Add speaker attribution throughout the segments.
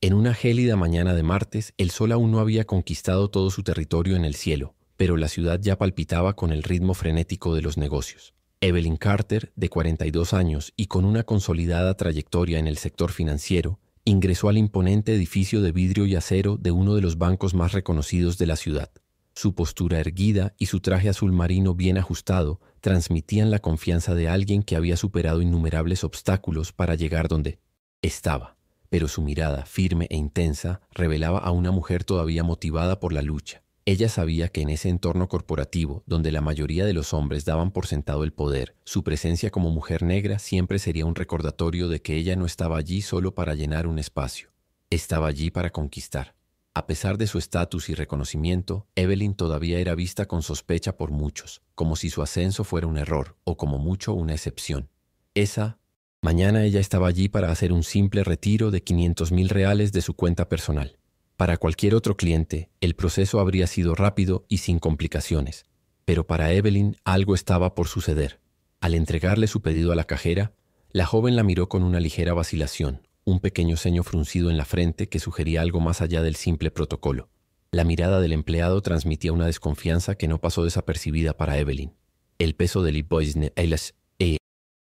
Speaker 1: En una gélida mañana de martes, el sol aún no había conquistado todo su territorio en el cielo, pero la ciudad ya palpitaba con el ritmo frenético de los negocios. Evelyn Carter, de 42 años y con una consolidada trayectoria en el sector financiero, ingresó al imponente edificio de vidrio y acero de uno de los bancos más reconocidos de la ciudad. Su postura erguida y su traje azul marino bien ajustado transmitían la confianza de alguien que había superado innumerables obstáculos para llegar donde estaba. Pero su mirada, firme e intensa, revelaba a una mujer todavía motivada por la lucha. Ella sabía que en ese entorno corporativo, donde la mayoría de los hombres daban por sentado el poder, su presencia como mujer negra siempre sería un recordatorio de que ella no estaba allí solo para llenar un espacio. Estaba allí para conquistar. A pesar de su estatus y reconocimiento, Evelyn todavía era vista con sospecha por muchos, como si su ascenso fuera un error, o como mucho una excepción. Esa mañana ella estaba allí para hacer un simple retiro de 500,000 reales de su cuenta personal. Para cualquier otro cliente, el proceso habría sido rápido y sin complicaciones, pero para Evelyn algo estaba por suceder. Al entregarle su pedido a la cajera, la joven la miró con una ligera vacilación, un pequeño ceño fruncido en la frente que sugería algo más allá del simple protocolo. La mirada del empleado transmitía una desconfianza que no pasó desapercibida para Evelyn. El peso del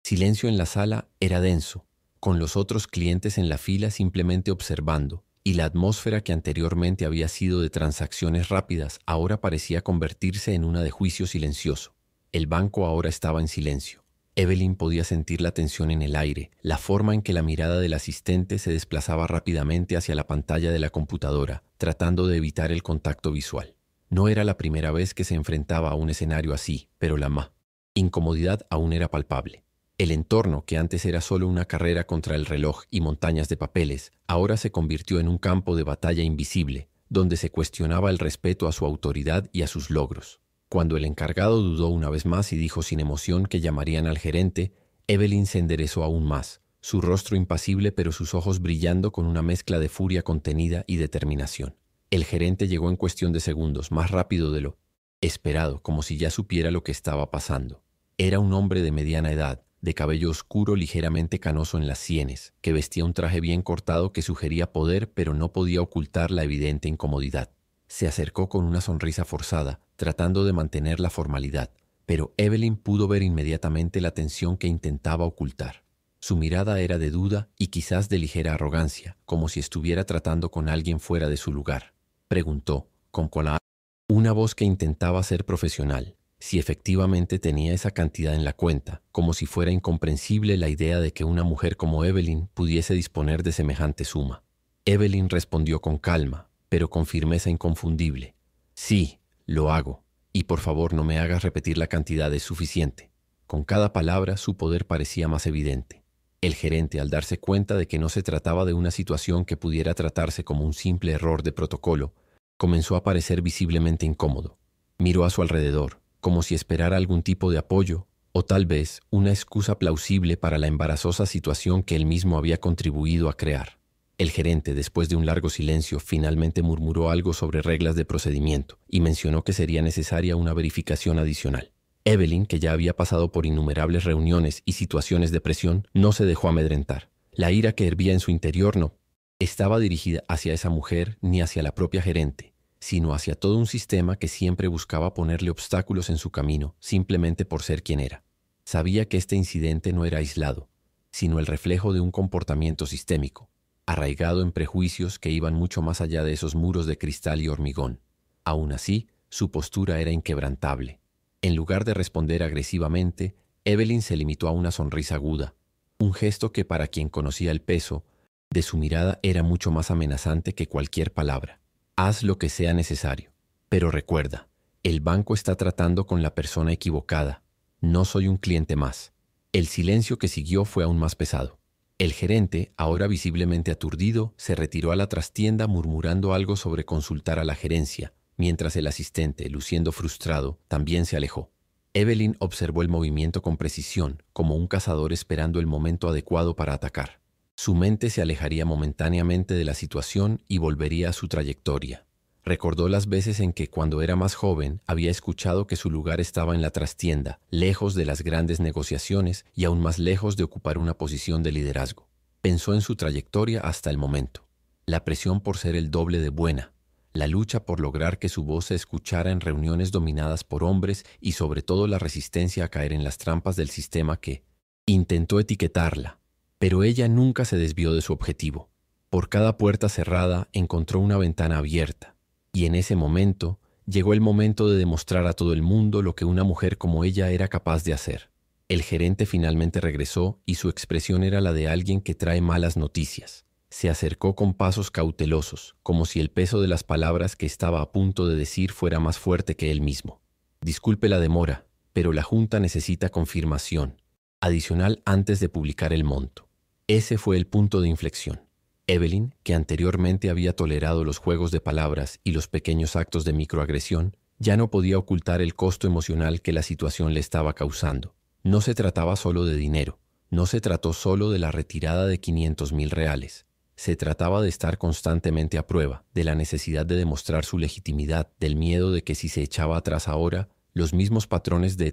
Speaker 1: silencio en la sala era denso, con los otros clientes en la fila simplemente observando, y la atmósfera que anteriormente había sido de transacciones rápidas ahora parecía convertirse en una de juicio silencioso. El banco ahora estaba en silencio. Evelyn podía sentir la tensión en el aire, la forma en que la mirada del asistente se desplazaba rápidamente hacia la pantalla de la computadora, tratando de evitar el contacto visual. No era la primera vez que se enfrentaba a un escenario así, pero la incomodidad aún era palpable. El entorno, que antes era solo una carrera contra el reloj y montañas de papeles, ahora se convirtió en un campo de batalla invisible, donde se cuestionaba el respeto a su autoridad y a sus logros. Cuando el encargado dudó una vez más y dijo sin emoción que llamarían al gerente, Evelyn se enderezó aún más, su rostro impasible pero sus ojos brillando con una mezcla de furia contenida y determinación. El gerente llegó en cuestión de segundos, más rápido de lo esperado, como si ya supiera lo que estaba pasando. Era un hombre de mediana edad, de cabello oscuro ligeramente canoso en las sienes, que vestía un traje bien cortado que sugería poder pero no podía ocultar la evidente incomodidad. Se acercó con una sonrisa forzada, tratando de mantener la formalidad, pero Evelyn pudo ver inmediatamente la tensión que intentaba ocultar. Su mirada era de duda y quizás de ligera arrogancia, como si estuviera tratando con alguien fuera de su lugar. Preguntó, con una voz que intentaba ser profesional, si efectivamente tenía esa cantidad en la cuenta, como si fuera incomprensible la idea de que una mujer como Evelyn pudiese disponer de semejante suma. Evelyn respondió con calma, pero con firmeza inconfundible. Sí, lo hago, y por favor no me hagas repetir la cantidad, es suficiente. Con cada palabra su poder parecía más evidente. El gerente, al darse cuenta de que no se trataba de una situación que pudiera tratarse como un simple error de protocolo, comenzó a parecer visiblemente incómodo. Miró a su alrededor, como si esperara algún tipo de apoyo, o tal vez una excusa plausible para la embarazosa situación que él mismo había contribuido a crear. El gerente, después de un largo silencio, finalmente murmuró algo sobre reglas de procedimiento y mencionó que sería necesaria una verificación adicional. Evelyn, que ya había pasado por innumerables reuniones y situaciones de presión, no se dejó amedrentar. La ira que hervía en su interior no estaba dirigida hacia esa mujer ni hacia la propia gerente, sino hacia todo un sistema que siempre buscaba ponerle obstáculos en su camino, simplemente por ser quien era. Sabía que este incidente no era aislado, sino el reflejo de un comportamiento sistémico, arraigado en prejuicios que iban mucho más allá de esos muros de cristal y hormigón. Aún así, su postura era inquebrantable. En lugar de responder agresivamente, Evelyn se limitó a una sonrisa aguda, un gesto que para quien conocía el peso de su mirada era mucho más amenazante que cualquier palabra. Haz lo que sea necesario, pero recuerda, el banco está tratando con la persona equivocada. No soy un cliente más. El silencio que siguió fue aún más pesado. El gerente, ahora visiblemente aturdido, se retiró a la trastienda murmurando algo sobre consultar a la gerencia, mientras el asistente, luciendo frustrado, también se alejó. Evelyn observó el movimiento con precisión, como un cazador esperando el momento adecuado para atacar. Su mente se alejaría momentáneamente de la situación y volvería a su trayectoria. Recordó las veces en que, cuando era más joven, había escuchado que su lugar estaba en la trastienda, lejos de las grandes negociaciones y aún más lejos de ocupar una posición de liderazgo. Pensó en su trayectoria hasta el momento. La presión por ser el doble de buena, la lucha por lograr que su voz se escuchara en reuniones dominadas por hombres y sobre todo la resistencia a caer en las trampas del sistema que intentó etiquetarla, pero ella nunca se desvió de su objetivo. Por cada puerta cerrada encontró una ventana abierta, y en ese momento llegó el momento de demostrar a todo el mundo lo que una mujer como ella era capaz de hacer. El gerente finalmente regresó y su expresión era la de alguien que trae malas noticias. Se acercó con pasos cautelosos, como si el peso de las palabras que estaba a punto de decir fuera más fuerte que él mismo. Disculpe la demora, pero la Junta necesita confirmación adicional antes de publicar el monto. Ese fue el punto de inflexión. Evelyn, que anteriormente había tolerado los juegos de palabras y los pequeños actos de microagresión, ya no podía ocultar el costo emocional que la situación le estaba causando. No se trataba solo de dinero, no se trató solo de la retirada de 500.000 reales. Se trataba de estar constantemente a prueba, de la necesidad de demostrar su legitimidad, del miedo de que si se echaba atrás ahora, los mismos patrones de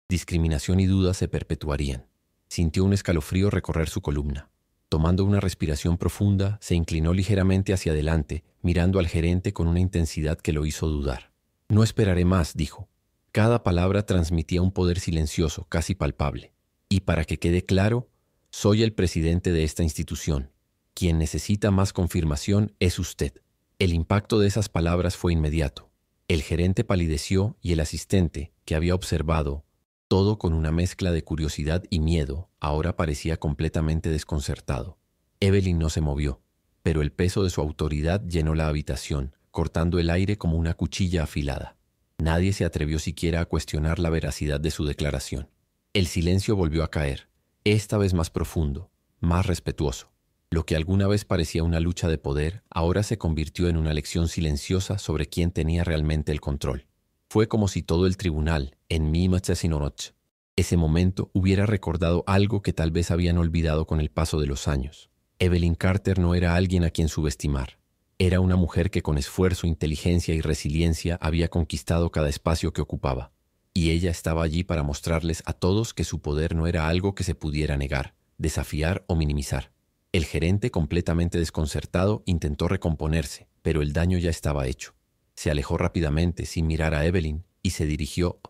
Speaker 1: discriminación y duda se perpetuarían. Sintió un escalofrío recorrer su columna. Tomando una respiración profunda, se inclinó ligeramente hacia adelante, mirando al gerente con una intensidad que lo hizo dudar. No esperaré más, dijo. Cada palabra transmitía un poder silencioso, casi palpable. Y para que quede claro, soy el presidente de esta institución. Quien necesita más confirmación es usted. El impacto de esas palabras fue inmediato. El gerente palideció y el asistente, que había observado todo con una mezcla de curiosidad y miedo, ahora parecía completamente desconcertado. Evelyn no se movió, pero el peso de su autoridad llenó la habitación, cortando el aire como una cuchilla afilada. Nadie se atrevió siquiera a cuestionar la veracidad de su declaración. El silencio volvió a caer, esta vez más profundo, más respetuoso. Lo que alguna vez parecía una lucha de poder, ahora se convirtió en una lección silenciosa sobre quién tenía realmente el control. Fue como si todo el tribunal, en ese momento, hubiera recordado algo que tal vez habían olvidado con el paso de los años. Evelyn Carter no era alguien a quien subestimar. Era una mujer que con esfuerzo, inteligencia y resiliencia había conquistado cada espacio que ocupaba. Y ella estaba allí para mostrarles a todos que su poder no era algo que se pudiera negar, desafiar o minimizar. El gerente, completamente desconcertado, intentó recomponerse, pero el daño ya estaba hecho. Se alejó rápidamente sin mirar a Evelyn y se dirigió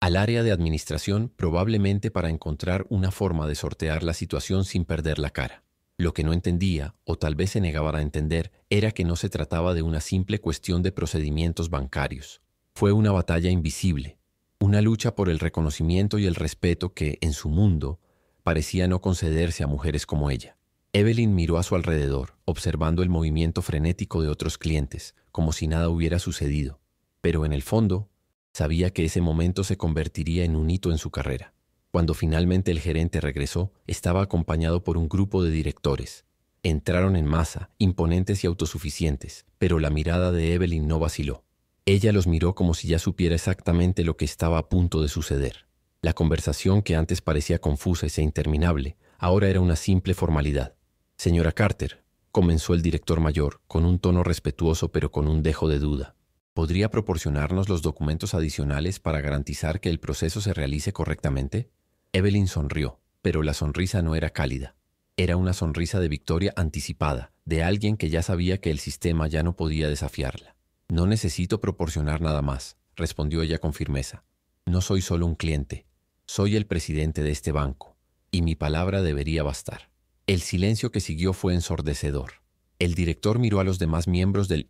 Speaker 1: al área de administración, probablemente para encontrar una forma de sortear la situación sin perder la cara. Lo que no entendía, o tal vez se negaba a entender, era que no se trataba de una simple cuestión de procedimientos bancarios. Fue una batalla invisible, una lucha por el reconocimiento y el respeto que, en su mundo, parecía no concederse a mujeres como ella. Evelyn miró a su alrededor, observando el movimiento frenético de otros clientes, como si nada hubiera sucedido. Pero en el fondo, sabía que ese momento se convertiría en un hito en su carrera. Cuando finalmente el gerente regresó, estaba acompañado por un grupo de directores. Entraron en masa, imponentes y autosuficientes, pero la mirada de Evelyn no vaciló. Ella los miró como si ya supiera exactamente lo que estaba a punto de suceder. La conversación, que antes parecía confusa e interminable, ahora era una simple formalidad. Señora Carter, comenzó el director mayor, con un tono respetuoso pero con un dejo de duda. ¿Podría proporcionarnos los documentos adicionales para garantizar que el proceso se realice correctamente? Evelyn sonrió, pero la sonrisa no era cálida. Era una sonrisa de victoria anticipada, de alguien que ya sabía que el sistema ya no podía desafiarla. No necesito proporcionar nada más, respondió ella con firmeza. No soy solo un cliente, soy el presidente de este banco, y mi palabra debería bastar. El silencio que siguió fue ensordecedor. El director miró a los demás miembros del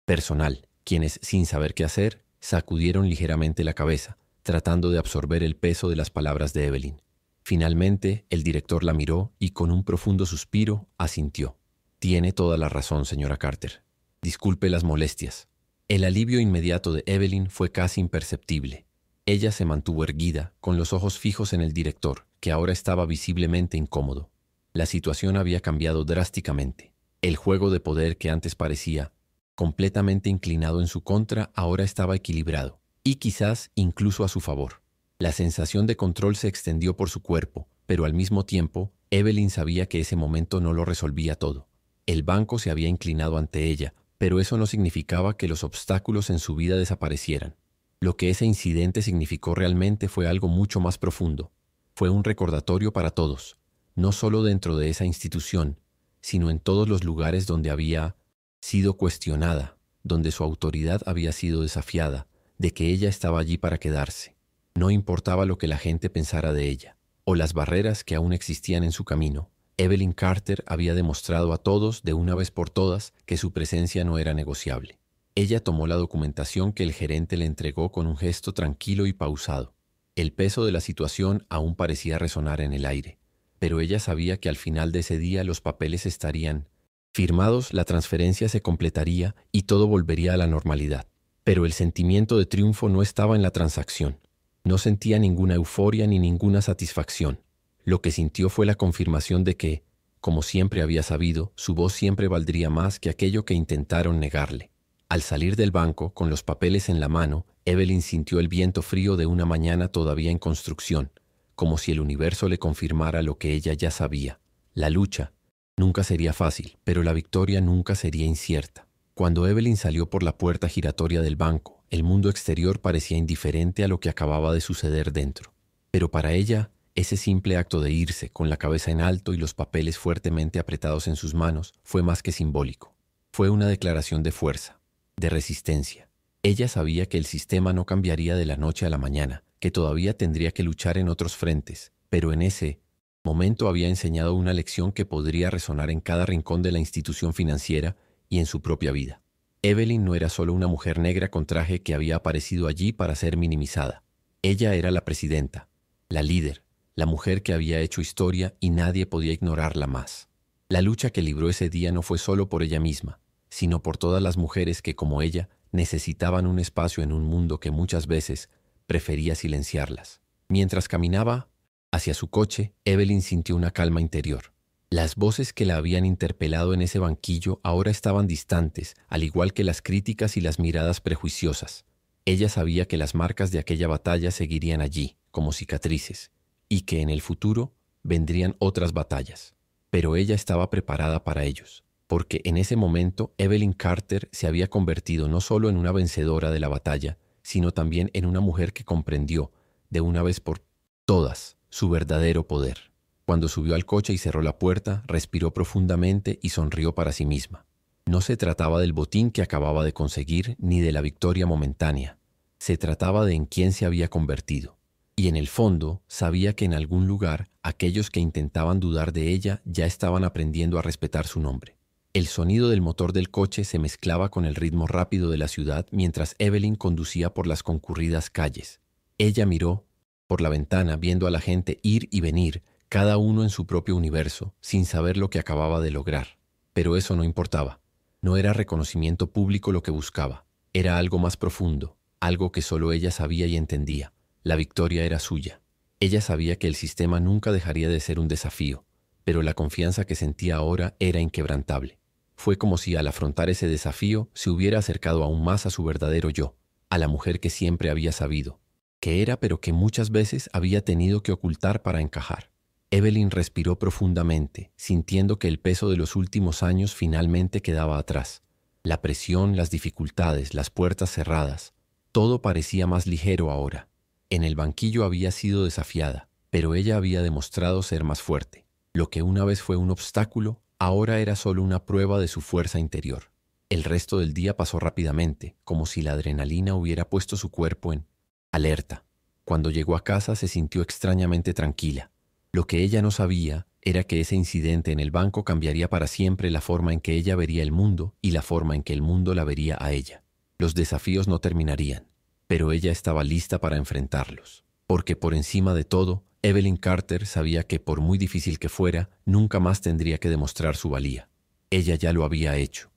Speaker 1: personal, quienes, sin saber qué hacer, sacudieron ligeramente la cabeza, tratando de absorber el peso de las palabras de Evelyn. Finalmente, el director la miró y, con un profundo suspiro, asintió. Tiene toda la razón, señora Carter. Disculpe las molestias. El alivio inmediato de Evelyn fue casi imperceptible. Ella se mantuvo erguida, con los ojos fijos en el director, que ahora estaba visiblemente incómodo. La situación había cambiado drásticamente. El juego de poder que antes parecía completamente inclinado en su contra ahora estaba equilibrado, y quizás incluso a su favor. La sensación de control se extendió por su cuerpo, pero al mismo tiempo, Evelyn sabía que ese momento no lo resolvía todo. El banco se había inclinado ante ella, pero eso no significaba que los obstáculos en su vida desaparecieran. Lo que ese incidente significó realmente fue algo mucho más profundo. Fue un recordatorio para todos, no solo dentro de esa institución, sino en todos los lugares donde había sido cuestionada, donde su autoridad había sido desafiada, de que ella estaba allí para quedarse. No importaba lo que la gente pensara de ella, o las barreras que aún existían en su camino. Evelyn Carter había demostrado a todos, de una vez por todas, que su presencia no era negociable. Ella tomó la documentación que el gerente le entregó con un gesto tranquilo y pausado. El peso de la situación aún parecía resonar en el aire, pero ella sabía que al final de ese día los papeles estarían firmados, la transferencia se completaría y todo volvería a la normalidad. Pero el sentimiento de triunfo no estaba en la transacción. No sentía ninguna euforia ni ninguna satisfacción. Lo que sintió fue la confirmación de que, como siempre había sabido, su voz siempre valdría más que aquello que intentaron negarle. Al salir del banco, con los papeles en la mano, Evelyn sintió el viento frío de una mañana todavía en construcción, como si el universo le confirmara lo que ella ya sabía. La lucha nunca sería fácil, pero la victoria nunca sería incierta. Cuando Evelyn salió por la puerta giratoria del banco, el mundo exterior parecía indiferente a lo que acababa de suceder dentro. Pero para ella, ese simple acto de irse, con la cabeza en alto y los papeles fuertemente apretados en sus manos, fue más que simbólico. Fue una declaración de fuerza, de resistencia. Ella sabía que el sistema no cambiaría de la noche a la mañana, que todavía tendría que luchar en otros frentes, pero en ese momento había enseñado una lección que podría resonar en cada rincón de la institución financiera y en su propia vida. Evelyn no era solo una mujer negra con traje que había aparecido allí para ser minimizada. Ella era la presidenta, la líder, la mujer que había hecho historia y nadie podía ignorarla más. La lucha que libró ese día no fue solo por ella misma, sino por todas las mujeres que, como ella, necesitaban un espacio en un mundo que muchas veces prefería silenciarlas. Mientras caminaba hacia su coche, Evelyn sintió una calma interior. Las voces que la habían interpelado en ese banquillo ahora estaban distantes, al igual que las críticas y las miradas prejuiciosas. Ella sabía que las marcas de aquella batalla seguirían allí, como cicatrices, y que en el futuro vendrían otras batallas. Pero ella estaba preparada para ellos, porque en ese momento Evelyn Carter se había convertido no solo en una vencedora de la batalla, sino también en una mujer que comprendió, de una vez por todas, su verdadero poder. Cuando subió al coche y cerró la puerta, respiró profundamente y sonrió para sí misma. No se trataba del botín que acababa de conseguir ni de la victoria momentánea. Se trataba de en quién se había convertido. Y en el fondo, sabía que en algún lugar, aquellos que intentaban dudar de ella ya estaban aprendiendo a respetar su nombre. El sonido del motor del coche se mezclaba con el ritmo rápido de la ciudad mientras Evelyn conducía por las concurridas calles. Ella miró por la ventana viendo a la gente ir y venir, cada uno en su propio universo, sin saber lo que acababa de lograr. Pero eso no importaba. No era reconocimiento público lo que buscaba. Era algo más profundo, algo que solo ella sabía y entendía. La victoria era suya. Ella sabía que el sistema nunca dejaría de ser un desafío, pero la confianza que sentía ahora era inquebrantable. Fue como si al afrontar ese desafío se hubiera acercado aún más a su verdadero yo, a la mujer que siempre había sabido, que era pero que muchas veces había tenido que ocultar para encajar. Evelyn respiró profundamente, sintiendo que el peso de los últimos años finalmente quedaba atrás. La presión, las dificultades, las puertas cerradas, todo parecía más ligero ahora. En el banquillo había sido desafiada, pero ella había demostrado ser más fuerte. Lo que una vez fue un obstáculo, ahora era solo una prueba de su fuerza interior. El resto del día pasó rápidamente, como si la adrenalina hubiera puesto su cuerpo en alerta. Cuando llegó a casa se sintió extrañamente tranquila. Lo que ella no sabía era que ese incidente en el banco cambiaría para siempre la forma en que ella vería el mundo y la forma en que el mundo la vería a ella. Los desafíos no terminarían, pero ella estaba lista para enfrentarlos. Porque por encima de todo, Evelyn Carter sabía que por muy difícil que fuera, nunca más tendría que demostrar su valía. Ella ya lo había hecho.